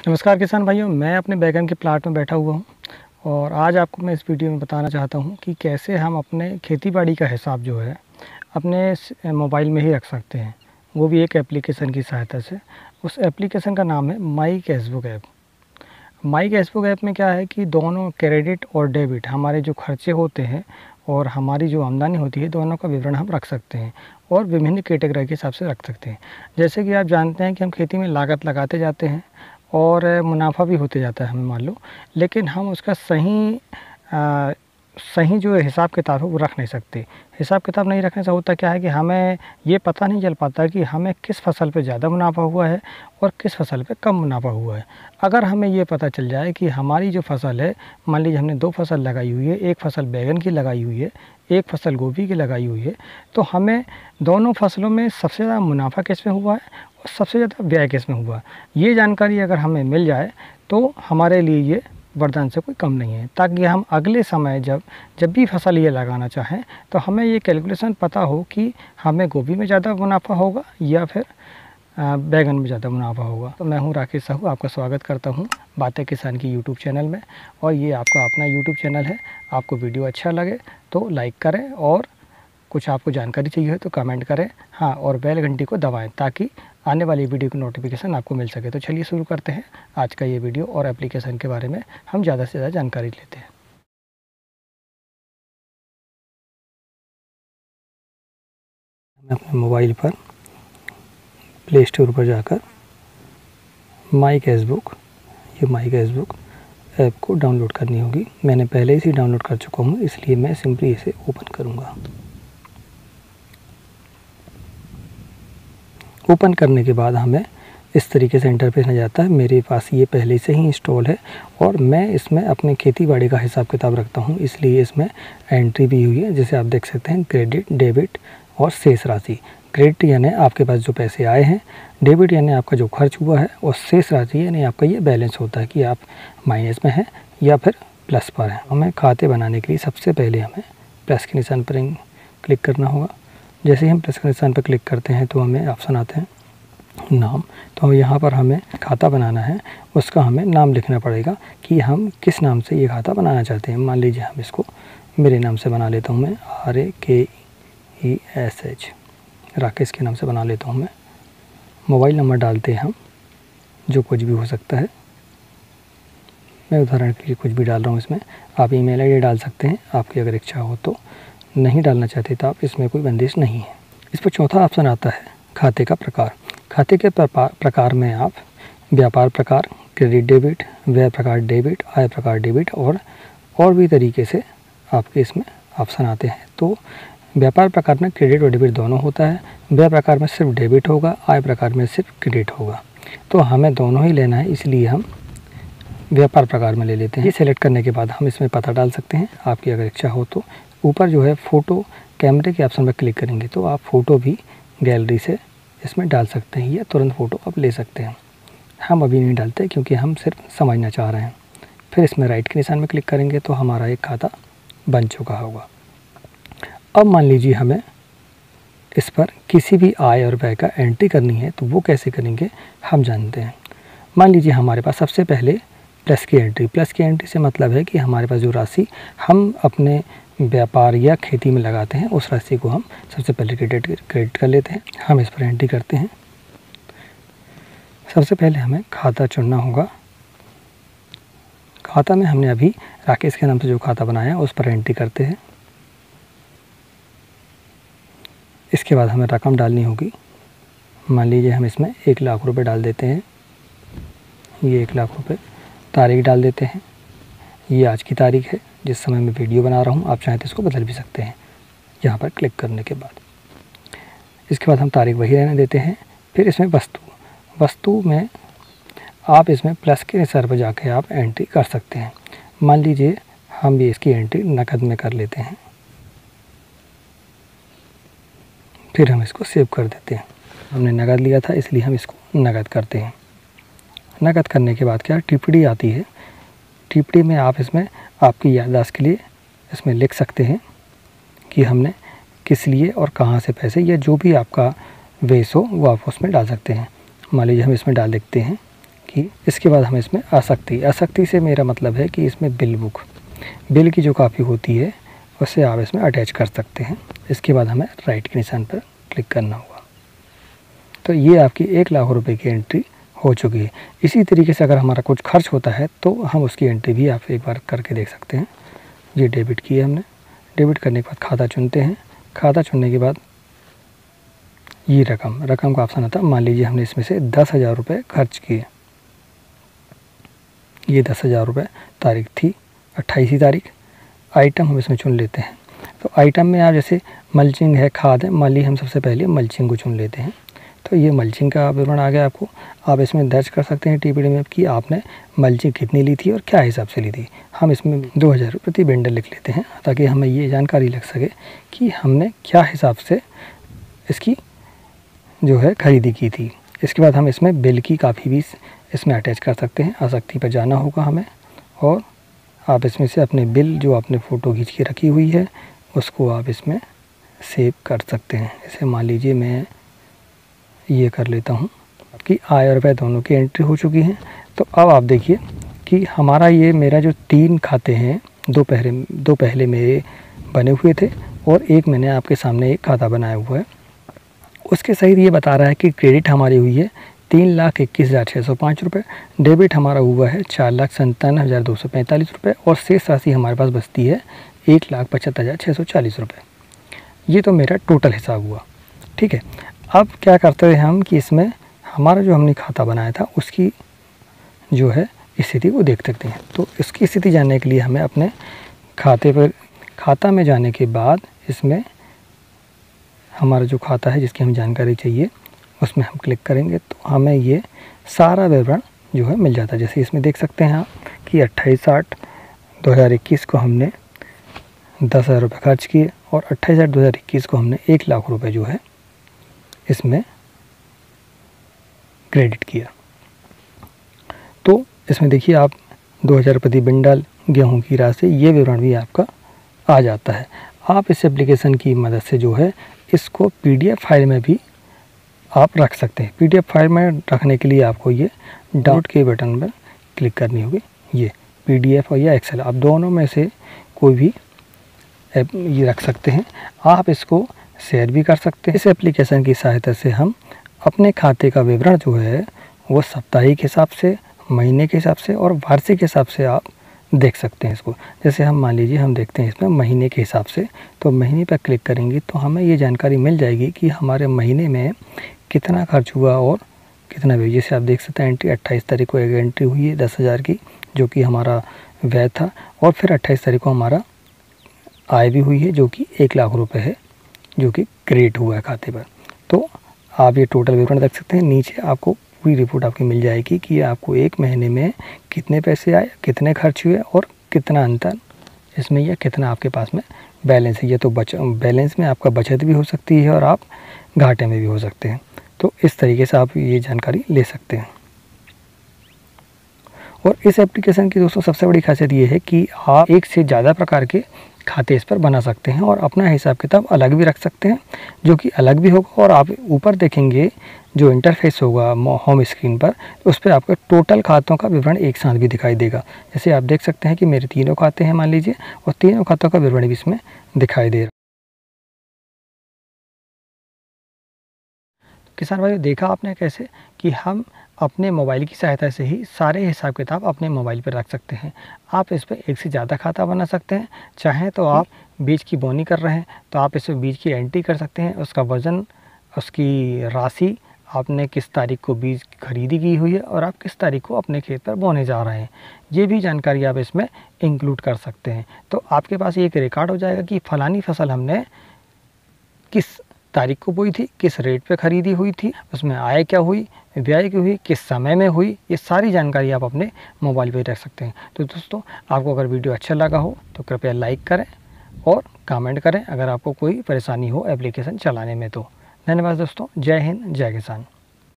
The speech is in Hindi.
नमस्कार किसान भाइयों, मैं अपने बैगन के प्लाट में बैठा हुआ हूँ और आज आपको मैं इस वीडियो में बताना चाहता हूँ कि कैसे हम अपने खेती बाड़ी का हिसाब जो है अपने मोबाइल में ही रख सकते हैं, वो भी एक एप्लीकेशन की सहायता से। उस एप्लीकेशन का नाम है माई कैशबुक ऐप। माई कैशबुक ऐप में क्या है कि दोनों क्रेडिट और डेबिट हमारे जो खर्चे होते हैं और हमारी जो आमदनी होती है, दोनों का विवरण हम रख सकते हैं और विभिन्न कैटेगरी के हिसाब से रख सकते हैं। जैसे कि आप जानते हैं कि हम खेती में लागत लगाते जाते हैं और मुनाफा भी होते जाता है हमें मान लो, लेकिन हम उसका सही जो हिसाब किताब है वो रख नहीं सकते। हिसाब किताब नहीं रखने से होता क्या है कि हमें ये पता नहीं चल पाता कि हमें किस फसल पे ज़्यादा मुनाफा हुआ है और किस फसल पे कम मुनाफा हुआ है। अगर हमें ये पता चल जाए कि हमारी जो फसल है, मान लीजिए हमने 2 फसल लगाई हुई है, एक फसल बैंगन की लगाई हुई है, एक फसल गोभी की लगाई हुई है, तो हमें दोनों फसलों में सबसे ज़्यादा मुनाफा किस में हुआ है और सबसे ज़्यादा व्यय किस में हुआ है, ये जानकारी अगर हमें मिल जाए तो हमारे लिए ये वरदान से कोई कम नहीं है, ताकि हम अगले समय जब भी फसल ये लगाना चाहें तो हमें ये कैलकुलेशन पता हो कि हमें गोभी में ज़्यादा मुनाफा होगा या फिर बैगन में ज़्यादा मुनाफा होगा। तो मैं हूँ राकेश साहू, आपका स्वागत करता हूँ बातें किसान की यूट्यूब चैनल में। और ये आपका अपना यूट्यूब चैनल है। आपको वीडियो अच्छा लगे तो लाइक करें और कुछ आपको जानकारी चाहिए हो तो कमेंट करें, हाँ, और बेल घंटी को दबाएं ताकि आने वाली वीडियो की नोटिफिकेशन आपको मिल सके। तो चलिए शुरू करते हैं आज का ये वीडियो और एप्लीकेशन के बारे में हम ज़्यादा से ज़्यादा जानकारी लेते हैं। मैं अपने मोबाइल पर प्ले स्टोर पर जाकर माई कैशबुक ऐप को डाउनलोड करनी होगी। मैंने पहले ही इसे डाउनलोड कर चुका हूँ, इसलिए मैं सिंपली इसे ओपन करूँगा। ओपन करने के बाद हमें इस तरीके से इंटरफेस नजर आता है। मेरे पास ये पहले से ही इंस्टॉल है और मैं इसमें अपने खेती बाड़ी का हिसाब किताब रखता हूँ, इसलिए इसमें एंट्री भी हुई है। जैसे आप देख सकते हैं क्रेडिट, डेबिट और शेष राशि। क्रेडिट यानी आपके पास जो पैसे आए हैं, डेबिट यानी आपका जो खर्च हुआ है, और शेष राशि यानी आपका ये बैलेंस होता है कि आप माइनस में हैं या फिर प्लस पर हैं। हमें खाते बनाने के लिए सबसे पहले हमें प्लस के निशान पर क्लिक करना होगा। जैसे ही हम प्लस के निशान पर क्लिक करते हैं तो हमें ऑप्शन आते हैं नाम। तो यहाँ पर हमें खाता बनाना है, उसका हमें नाम लिखना पड़ेगा कि हम किस नाम से ये खाता बनाना चाहते हैं। मान लीजिए हम इसको मेरे नाम से बना लेता हूँ, मैं RAKESH, राकेश के नाम से बना लेता हूँ मैं। मोबाइल नंबर डालते हैं हम, जो कुछ भी हो सकता है। मैं उदाहरण के लिए कुछ भी डाल रहा हूँ इसमें। आप email ID डाल सकते हैं आपकी अगर इच्छा हो तो, नहीं डालना चाहते तो आप, इसमें कोई बंदिश नहीं है। इस पर चौथा ऑप्शन आता है खाते का प्रकार। खाते के प्रकार में आप व्यापार प्रकार क्रेडिट डेबिट, व्यय प्रकार डेबिट, आय प्रकार डेबिट और भी तरीके से आपके इसमें ऑप्शन आते हैं। तो व्यापार प्रकार में क्रेडिट और डेबिट दोनों होता है, व्यय प्रकार में सिर्फ डेबिट होगा, आय प्रकार में सिर्फ क्रेडिट होगा। तो हमें दोनों ही लेना है, इसलिए हम व्यापार प्रकार में ले लेते हैं। ये सेलेक्ट करने के बाद हम इसमें पता डाल सकते हैं आपकी अगर इच्छा हो तो। ऊपर जो है फ़ोटो कैमरे के ऑप्शन पर क्लिक करेंगे तो आप फ़ोटो भी गैलरी से इसमें डाल सकते हैं या तुरंत फ़ोटो आप ले सकते हैं। हम अभी नहीं डालते क्योंकि हम सिर्फ समझना चाह रहे हैं। फिर इसमें राइट के निशान में क्लिक करेंगे तो हमारा एक खाता बन चुका होगा। अब मान लीजिए हमें इस पर किसी भी आय और व्यय का एंट्री करनी है, तो वो कैसे करेंगे हम जानते हैं। मान लीजिए हमारे पास सबसे पहले प्लस की एंट्री से मतलब है कि हमारे पास जो राशि हम अपने व्यापार या खेती में लगाते हैं, उस राशि को हम सबसे पहले क्रेडिट कर लेते हैं। हम इस पर एंट्री करते हैं। सबसे पहले हमें खाता चुनना होगा। खाता में हमने अभी राकेश के नाम से जो खाता बनाया है उस पर एंट्री करते हैं। इसके बाद हमें रकम डालनी होगी। मान लीजिए हम इसमें 1 लाख रुपए डाल देते हैं। ये 1 लाख रुपए। तारीख डाल देते हैं, ये आज की तारीख है जिस समय मैं वीडियो बना रहा हूँ। आप चाहें तो इसको बदल भी सकते हैं यहाँ पर क्लिक करने के बाद। इसके बाद हम तारीख वही रहने देते हैं। फिर इसमें वस्तु में आप इसमें प्लस के निशान पर जाकर आप एंट्री कर सकते हैं। मान लीजिए हम भी इसकी एंट्री नकद में कर लेते हैं। फिर हम इसको सेव कर देते हैं। हमने नकद लिया था इसलिए हम इसको नकद करते हैं। नकद करने के बाद क्या टिप्पणी आती है। टिप्पणी में आप इसमें आपकी याददाश्त के लिए इसमें लिख सकते हैं कि हमने किस लिए और कहाँ से पैसे, या जो भी आपका वेस हो वो आप उसमें डाल सकते हैं। मान लीजिए हम इसमें डाल देते हैं कि इसके बाद हम इसमें आसक्ति से मेरा मतलब है कि इसमें बिल की जो कॉपी होती है उसे आप इसमें अटैच कर सकते हैं। इसके बाद हमें राइट के निशान पर क्लिक करना होगा। तो ये आपकी 1 लाख रुपए की एंट्री हो चुकी है। इसी तरीके से अगर हमारा कुछ खर्च होता है तो हम उसकी एंट्री भी आप एक बार करके देख सकते हैं। ये डेबिट किया हमने, डेबिट करने के बाद खाता चुनते हैं। खाता चुनने के बाद ये रकम का ऑप्शन आता है। मान लीजिए हमने इसमें से 10,000 रुपये खर्च किए। ये 10,000 रुपये तारीख थी 28 तारीख। आइटम हम इसमें चुन लेते हैं। तो आइटम में आप जैसे मल्चिंग है, खाद है, मान लीजिए हम सबसे पहले मल्चिंग को चुन लेते हैं। तो ये मल्चिंग का विवरण आ गया आपको। आप इसमें दर्ज कर सकते हैं टीपीडी में कि आपने मल्चिंग कितनी ली थी और क्या हिसाब से ली थी। हम इसमें 2,000 रुपये प्रति बंडल लिख लेते हैं ताकि हमें ये जानकारी लग सके कि हमने क्या हिसाब से इसकी जो है खरीदी की थी। इसके बाद हम इसमें बिल की कापी भी इसमें अटैच कर सकते हैं। आसक्ति पर जाना होगा हमें और आप इसमें से अपने बिल जो आपने फ़ोटो खींच के रखी हुई है उसको आप इसमें सेव कर सकते हैं। जैसे मान लीजिए मैं ये कर लेता हूँ कि आय और व्यय दोनों की एंट्री हो चुकी है। तो अब आप देखिए कि हमारा ये मेरा जो 3 खाते हैं, दो पहले मेरे बने हुए थे और एक मैंने आपके सामने एक खाता बनाया हुआ है। उसके सहित ये बता रहा है कि क्रेडिट हमारी हुई है 3,21,605 रुपये, डेबिट हमारा हुआ है 4,97,245 रुपये और शेष राशि हमारे पास बचती है 1,75,640 रुपये। ये तो मेरा टोटल हिसाब हुआ। ठीक है, अब क्या करते हैं हम कि इसमें हमारा जो हमने खाता बनाया था उसकी जो है स्थिति को देख सकते हैं। तो इसकी स्थिति जानने के लिए हमें अपने खाता में जाने के बाद इसमें हमारा जो खाता है जिसकी हमें जानकारी चाहिए उसमें हम क्लिक करेंगे तो हमें ये सारा विवरण जो है मिल जाता है। जैसे इसमें देख सकते हैं आप कि 28/8/2021 को हमने 10,000 रुपये खर्च किए और 28/8/2021 को हमने 1 लाख रुपये जो है इसमें क्रेडिट किया। तो इसमें देखिए आप 2,000 प्रति बंडल, गेहूं की राशि, ये विवरण भी आपका आ जाता है। आप इस एप्लीकेशन की मदद से जो है इसको PDF फाइल में भी आप रख सकते हैं। PDF फाइल में रखने के लिए आपको ये डाउनलोड के बटन पर क्लिक करनी होगी। ये PDF और या एक्सेल आप दोनों में से कोई भी ये रख सकते हैं। आप इसको शेयर भी कर सकते हैं। इस एप्लीकेशन की सहायता से हम अपने खाते का विवरण जो है वो साप्ताहिक हिसाब से, महीने के हिसाब से और वार्षिक हिसाब से आप देख सकते हैं इसको। जैसे हम मान लीजिए हम देखते हैं इसमें महीने के हिसाब से, तो महीने पर क्लिक करेंगे तो हमें ये जानकारी मिल जाएगी कि हमारे महीने में कितना खर्च हुआ और कितना व्यय। जैसे आप देख सकते हैं एंट्री 28 तारीख को एक एंट्री हुई है 10,000 की जो कि हमारा व्यय था और फिर 28 तारीख को हमारा आय भी हुई है जो कि 1 लाख रुपये है जो कि क्रेडिट हुआ है खाते पर। तो आप ये टोटल विवरण देख सकते हैं। नीचे आपको पूरी रिपोर्ट आपकी मिल जाएगी कि आपको एक महीने में कितने पैसे आए, कितने खर्च हुए और कितना अंतर इसमें या कितना आपके पास में बैलेंस है। ये तो बैलेंस में आपका बचत भी हो सकती है और आप घाटे में भी हो सकते हैं। तो इस तरीके से आप ये जानकारी ले सकते हैं। और इस एप्लीकेशन की दोस्तों सबसे बड़ी खासियत ये है कि आप एक से ज़्यादा प्रकार के खाते इस पर बना सकते हैं और अपना हिसाब किताब अलग भी रख सकते हैं जो कि अलग भी होगा। और आप ऊपर देखेंगे जो इंटरफेस होगा होम स्क्रीन पर, उस पर आपका टोटल खातों का विवरण एक साथ भी दिखाई देगा। जैसे आप देख सकते हैं कि मेरे 3 खाते हैं मान लीजिए और 3 खातों का विवरण भी इसमें दिखाई दे रहा है। किसान भाइयों, देखा आपने कैसे कि हम अपने मोबाइल की सहायता से ही सारे हिसाब किताब अपने मोबाइल पर रख सकते हैं। आप इस पर एक से ज़्यादा खाता बना सकते हैं। चाहें तो आप बीज की बोनी कर रहे हैं तो आप इसमें बीज की एंट्री कर सकते हैं, उसका वज़न, उसकी राशि, आपने किस तारीख को बीज खरीदी की हुई है और आप किस तारीख को अपने खेत पर बोने जा रहे हैं, ये भी जानकारी आप इसमें इंक्लूड कर सकते हैं। तो आपके पास एक रिकॉर्ड हो जाएगा कि फ़लानी फसल हमने किस तारीख को बोई थी, किस रेट पे ख़रीदी हुई थी, उसमें आय क्या हुई, व्यय क्या हुई, किस समय में हुई, ये सारी जानकारी आप अपने मोबाइल पर रख सकते हैं। तो दोस्तों, आपको अगर वीडियो अच्छा लगा हो तो कृपया लाइक करें और कमेंट करें अगर आपको कोई परेशानी हो एप्लीकेशन चलाने में। तो धन्यवाद दोस्तों। जय हिंद, जय किसान।